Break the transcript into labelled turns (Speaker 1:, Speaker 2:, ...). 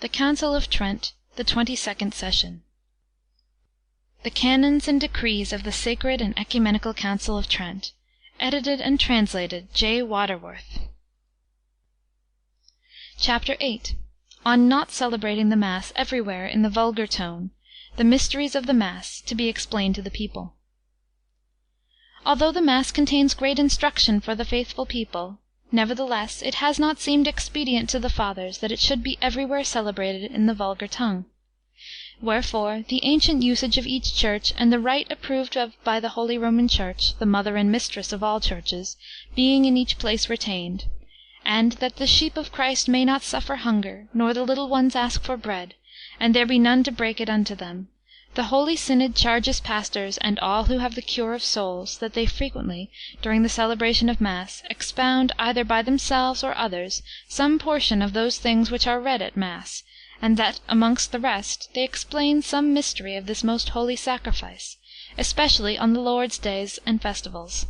Speaker 1: The Council of Trent, the 22nd Session. The Canons and Decrees of the Sacred and Ecumenical Council of Trent. Edited and translated J. Waterworth. Chapter VIII. On not celebrating the Mass everywhere in the vulgar tone. The mysteries of the Mass, to be explained to the people. Although the Mass contains great instruction for the faithful people, nevertheless it has not seemed expedient to the Fathers that it should be everywhere celebrated in the vulgar tongue. Wherefore the ancient usage of each Church, and the rite approved of by the Holy Roman Church, the mother and mistress of all Churches, being in each place retained, and that the sheep of Christ may not suffer hunger, nor the little ones ask for bread, and there be none to break it unto them, the Holy Synod charges pastors, and all who have the cure of souls, that they frequently, during the celebration of Mass, expound, either by themselves or others, some portion of those things which are read at Mass, and that, amongst the rest, they explain some mystery of this most holy sacrifice, especially on the Lord's days and festivals.